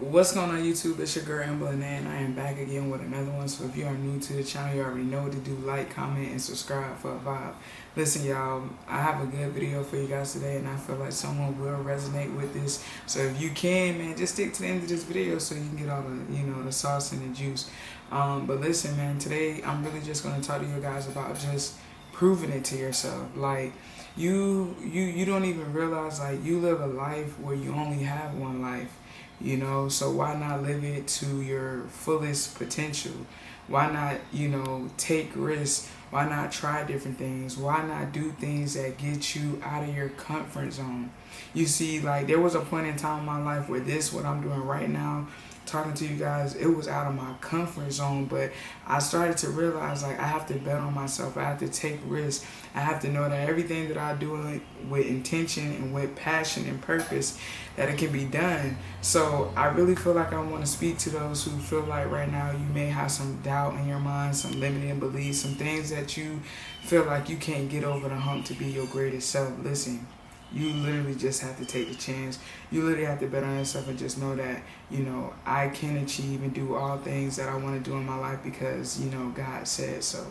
What's going on YouTube? It's your girl Amber and I am back again with another one. So if you are new to the channel, you already know what to do. Like, comment, and subscribe for a vibe. Listen y'all, I have a good video for you guys today and I feel like someone will resonate with this. So if you can, man, just stick to the end of this video so you can get all the, the sauce and the juice. But listen, man, today I'm really just going to talk to you guys about just proving it to yourself. Like, you don't even realize, like, you live a life where you only have one life. So why not live it to your fullest potential? Why not, take risks? Why not try different things? Why not do things that get you out of your comfort zone? You see, like, there was a point in time in my life where what I'm doing right now, talking to you guys, it was out of my comfort zone, but I started to realize, like, I have to bet on myself. I have to take risks. I have to know that everything that I do with intention and with passion and purpose, that it can be done. So I really feel like I want to speak to those who feel like right now you may have some doubt in your mind, some limiting beliefs, some things that you feel like you can't get over the hump to be your greatest self. Listen, you literally just have to take the chance. You literally have to bet on yourself and just know that, I can achieve and do all things that I want to do in my life because, God said so.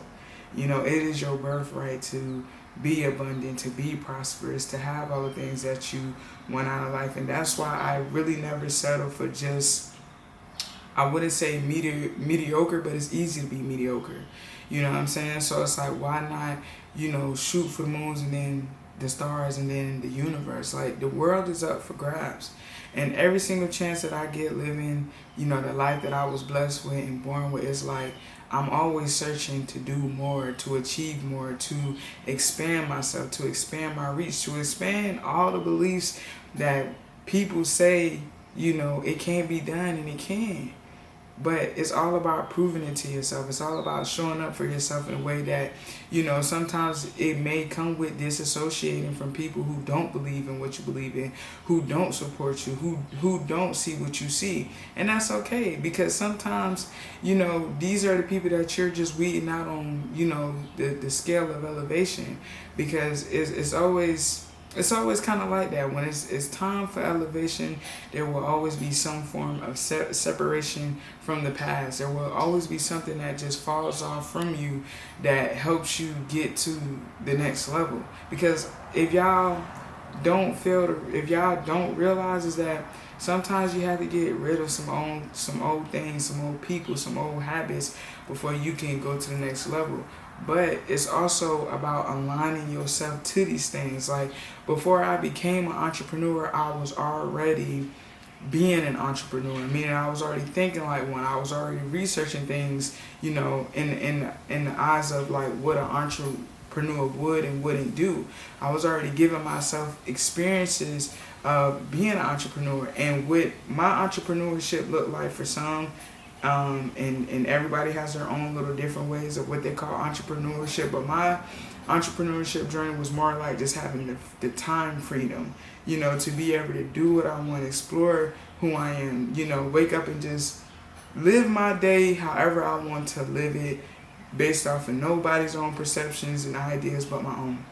It is your birthright to be abundant, to be prosperous, to have all the things that you want out of life. And that's why I really never settle for just, I wouldn't say mediocre, but it's easy to be mediocre. You know what I'm saying? So it's like, why not, shoot for the moons and then the stars and then the universe. Like, the world is up for grabs. And every single chance that I get living, the life that I was blessed with and born with, is like, I'm always searching to do more, to achieve more, to expand myself, to expand my reach, to expand all the beliefs that people say, it can't be done, and it can. But it's all about proving it to yourself. It's all about showing up for yourself in a way that, sometimes it may come with disassociating from people who don't believe in what you believe in, who don't support you, who don't see what you see. And that's okay, because sometimes, these are the people that you're just weeding out on, the scale of elevation. Because it's always kind of like that. When it's time for elevation, there will always be some form of separation from the past. There will always be something that just falls off from you that helps you get to the next level. Because if y'all don't realize, is that sometimes you have to get rid of some old things, some old people, some old habits before you can go to the next level. But it's also about aligning yourself to these things. Like, before I became an entrepreneur, I was already being an entrepreneur. Meaning, I was already thinking like one. I was already researching things, in the eyes of like what an entrepreneur would and wouldn't do. I was already giving myself experiences of being an entrepreneur and what my entrepreneurship looked like for some. And everybody has their own little different ways of what they call entrepreneurship. But my entrepreneurship journey was more like just having the time freedom, to be able to do what I want, explore who I am, wake up and just live my day however I want to live it, based off of nobody's own perceptions and ideas but my own.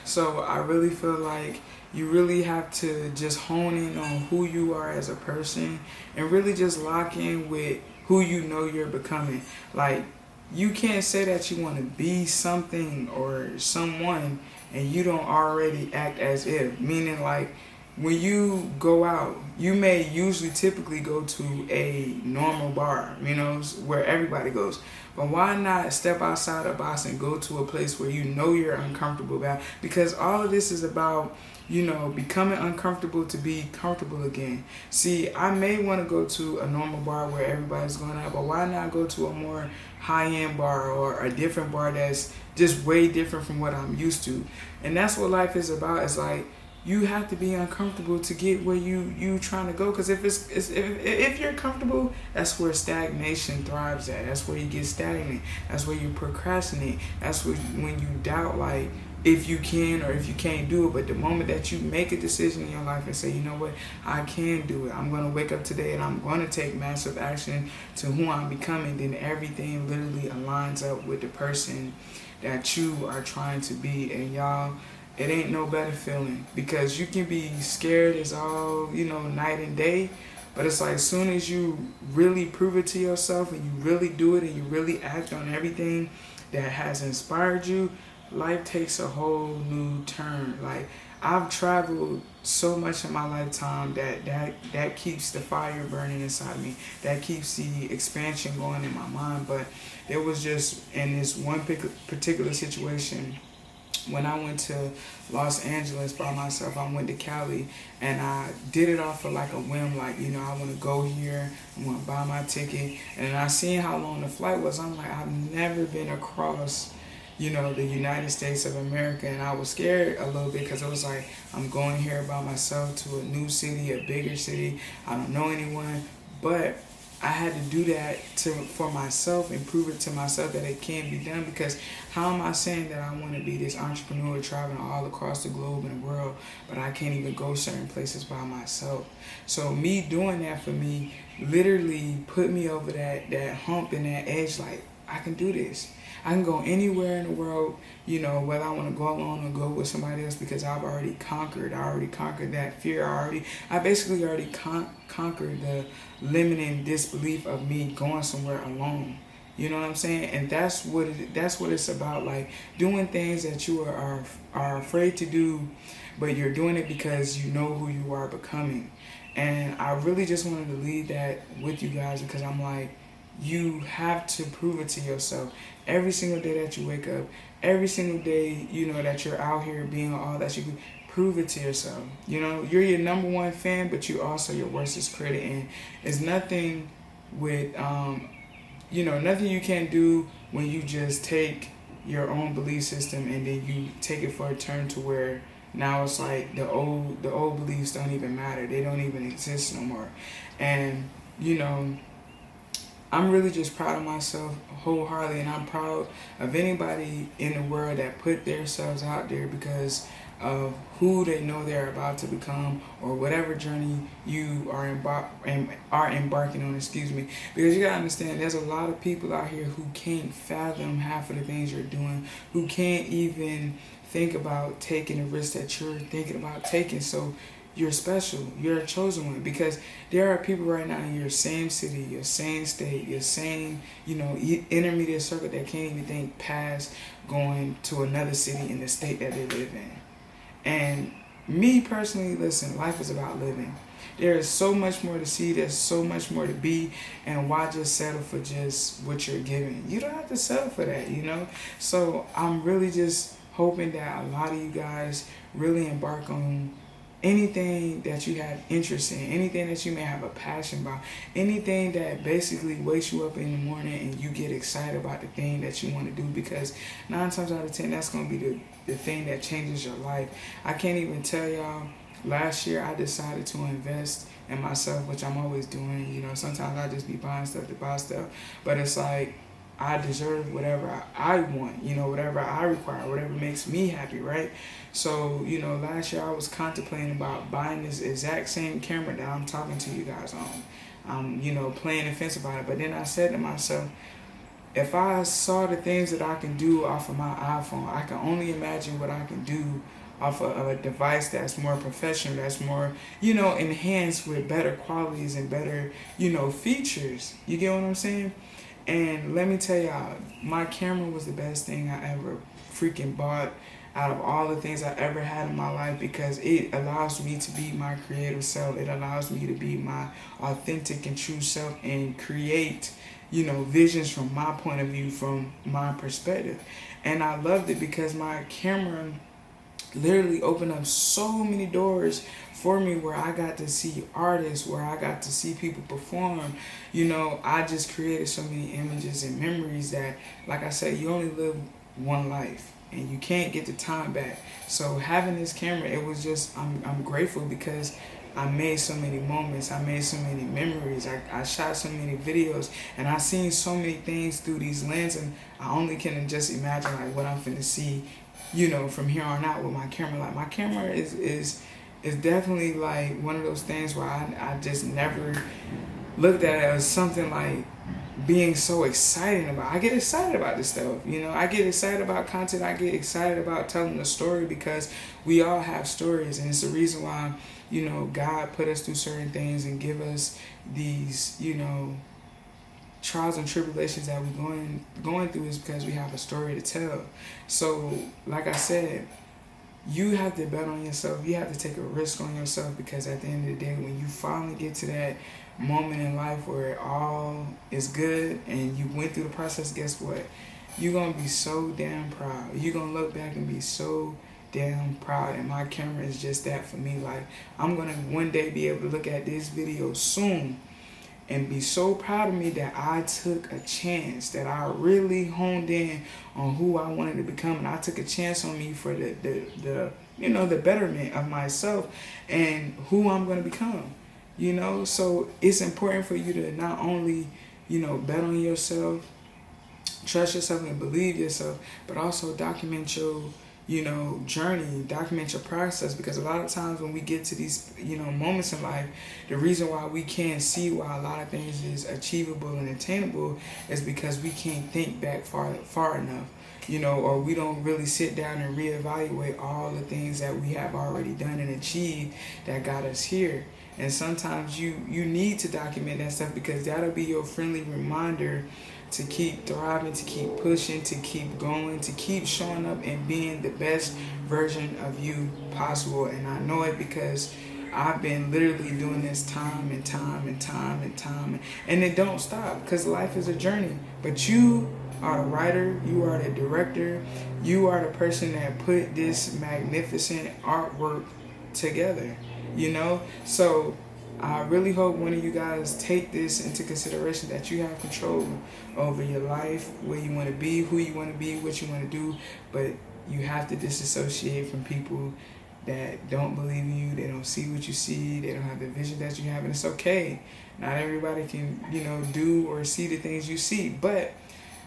So I really feel like you really have to just hone in on who you are as a person and really just lock in with who you're becoming. Like, you can't say that you want to be something or someone and you don't already act as if. Meaning, like, when you go out, you may typically go to a normal bar, where everybody goes. But why not step outside the box and go to a place where you're uncomfortable about? Because all of this is about, becoming uncomfortable to be comfortable again. See, I may want to go to a normal bar where everybody's going out, but why not go to a more high-end bar or a different bar that's just way different from what I'm used to? And that's what life is about. It's like, you have to be uncomfortable to get where you trying to go. Because if you're comfortable, that's where stagnation thrives at. That's where you get stagnant. That's where you procrastinate. That's when you doubt, like, if you can or if you can't do it. But the moment that you make a decision in your life and say, you know what, I can do it. I'm going to wake up today and I'm going to take massive action to who I'm becoming. Then everything literally aligns up with the person that you are trying to be. And y'all, it ain't no better feeling, because you can be scared as all, night and day, But it's like, as soon as you really prove it to yourself and you really do it and you really act on everything that has inspired you, life takes a whole new turn. Like, I've traveled so much in my lifetime that keeps the fire burning inside me. That keeps the expansion going in my mind. But it was just in this one particular situation when I went to Los Angeles by myself. I went to Cali and I did it off of like a whim, like, you know, I want to go here, I want to buy my ticket. And I seen how long the flight was. I'm like, I've never been across, you know, the United States of America. And I was scared a little bit because it was like, I'm going here by myself to a new city, a bigger city. I don't know anyone. But I had to do that for myself and prove it to myself that it can be done. Because how am I saying that I want to be this entrepreneur traveling all across the globe and the world, but I can't even go certain places by myself? So me doing that for me literally put me over that hump and that edge, like, I can do this. I can go anywhere in the world, you know, whether I want to go alone or go with somebody else, because I've already conquered. I already conquered that fear. I basically already conquered the limiting disbelief of me going somewhere alone. You know what I'm saying? And that's what it's about. Like, doing things that you are afraid to do, but you're doing it because you know who you are becoming. And I really just wanted to leave that with you guys, because I'm like, you have to prove it to yourself every single day that you wake up, every single day, you know, that you're out here being all that you can. Prove it to yourself. You know, you're your number one fan, but you also your worst critic. And it's nothing with, you know, nothing you can do when you just take your own belief system and then you take it for a turn to where now it's like the old beliefs don't even matter. They don't even exist no more. And, you know, I'm really just proud of myself wholeheartedly, and I'm proud of anybody in the world that put themselves out there because of who they know they're about to become, or whatever journey you are embarking on, excuse me. Because you gotta understand, there's a lot of people out here who can't fathom half of the things you're doing, who can't even think about taking the risk that you're thinking about taking. So you're special. You're a chosen one, because there are people right now in your same city, your same state, your same, you know, intermediate circle that can't even think past going to another city in the state that they live in. And me personally, listen, life is about living. There is so much more to see. There's so much more to be. And why just settle for just what you're given? You don't have to settle for that, you know? So I'm really just hoping that a lot of you guys really embark on anything that you have interest in, anything that you may have a passion about, anything that basically wakes you up in the morning and you get excited about the thing that you want to do, because 9 times out of 10, that's going to be the thing that changes your life. I can't even tell y'all, last year I decided to invest in myself, which I'm always doing. You know, sometimes I just be buying stuff to buy stuff, but it's like, I deserve whatever I want, you know, whatever I require, whatever makes me happy, right? So, you know, last year I was contemplating about buying this exact same camera that I'm talking to you guys on. You know, playing the fence about it. But then I said to myself, if I saw the things that I can do off of my iPhone, I can only imagine what I can do off of a device that's more professional, that's more, you know, enhanced with better qualities and better, you know, features. You get what I'm saying? And let me tell y'all, my camera was the best thing I ever freaking bought out of all the things I ever had in my life, because it allows me to be my creative self. It allows me to be my authentic and true self and create, you know, visions from my point of view, from my perspective. And I loved it because my camera literally opened up so many doors for me, where I got to see artists, where I got to see people perform. You know, I just created so many images and memories that, like I said, you only live one life and you can't get the time back. So having this camera, it was just, I'm grateful, because I made so many moments, I made so many memories, I shot so many videos, and I seen so many things through these lenses, and I only can just imagine like what I'm finna see, you know, from here on out with my camera. Like, my camera is definitely like one of those things where I just never looked at it as something like being so excited about. I get excited about this stuff. You know, I get excited about content. I get excited about telling a story because we all have stories, and it's the reason why, you know, God put us through certain things and give us these, you know, trials and tribulations that we're going through is because we have a story to tell. So, like I said, you have to bet on yourself. You have to take a risk on yourself, because at the end of the day, when you finally get to that moment in life where it all is good and you went through the process, guess what? You're going to be so damn proud. You're going to look back and be so damn proud. And my camera is just that for me. Like, I'm going to one day be able to look at this video soon and be so proud of me that I took a chance, that I really honed in on who I wanted to become, and I took a chance on me for the you know, the betterment of myself and who I'm going to become. You know, so it's important for you to not only, you know, bet on yourself, trust yourself and believe yourself, but also document your, you know, journey, document your process, because a lot of times when we get to these, you know, moments in life, the reason why we can't see why a lot of things is achievable and attainable is because we can't think back far enough, you know, or we don't really sit down and reevaluate all the things that we have already done and achieved that got us here. And sometimes you need to document that stuff, because that'll be your friendly reminder to keep thriving, to keep pushing, to keep going, to keep showing up and being the best version of you possible. And I know it because I've been literally doing this time and time and time and time, and it don't stop, because life is a journey. But you are the writer, you are the director, you are the person that put this magnificent artwork together, you know? So I really hope one of you guys take this into consideration, that you have control over your life, where you want to be, who you want to be, what you want to do, but you have to disassociate from people that don't believe in you, they don't see what you see, they don't have the vision that you have, and it's okay. Not everybody can, you know, do or see the things you see, but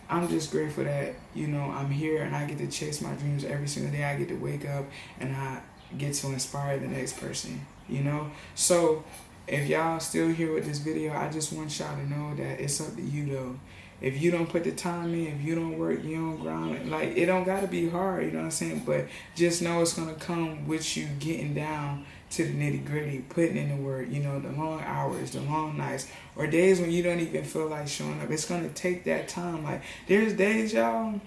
I'm just grateful that, you know, I'm here and I get to chase my dreams every single day. I get to wake up and I get to inspire the next person, you know? So if y'all still here with this video, I just want y'all to know that it's up to you though. If you don't put the time in, if you don't work, you don't grind, like, it don't gotta be hard, you know what I'm saying? But just know it's gonna come with you getting down to the nitty gritty, putting in the work, you know, the long hours, the long nights, or days when you don't even feel like showing up. It's gonna take that time. Like, there's days, y'all,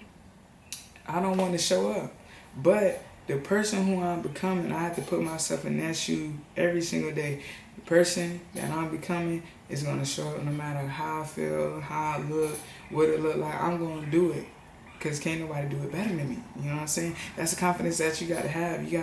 I don't want to show up, but the person who I'm becoming, I have to put myself in that shoe every single day. The person that I'm becoming is going to show up no matter how I feel, how I look, what it look like. I'm going to do it, because can't nobody do it better than me. You know what I'm saying? That's the confidence that you got to have. You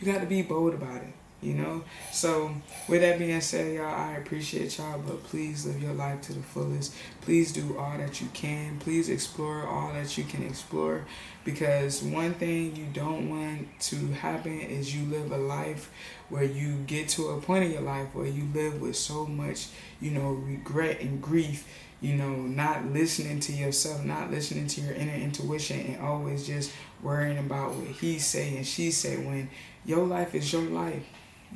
got to be bold about it, you know? So with that being said, y'all, I appreciate y'all, but please live your life to the fullest. Please do all that you can. Please explore all that you can explore, because one thing you don't want to happen is you live a life where you get to a point in your life where you live with so much, you know, regret and grief, you know, not listening to yourself, not listening to your inner intuition, and always just worrying about what he say and she say, when your life is your life.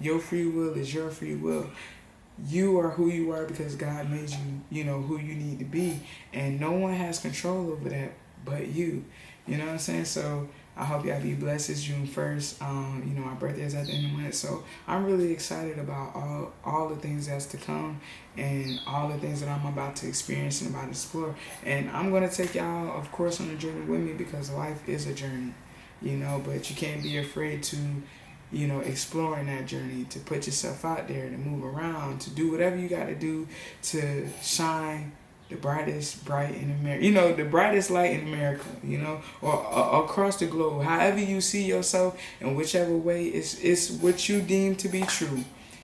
Your free will is your free will. You are who you are because God made you, you know, who you need to be. And no one has control over that but you. You know what I'm saying? So I hope y'all be blessed. It's June 1st. You know, my birthday is at the end of the month. So I'm really excited about all the things that's to come and all the things that I'm about to experience and about to explore. And I'm going to take y'all, of course, on a journey with me, because life is a journey, you know, but you can't be afraid to, you know, exploring that journey, to put yourself out there, to move around, to do whatever you got to do to shine the brightest bright in America, you know, the brightest light in America, you know, or across the globe. However you see yourself, in whichever way, it's what you deem to be true.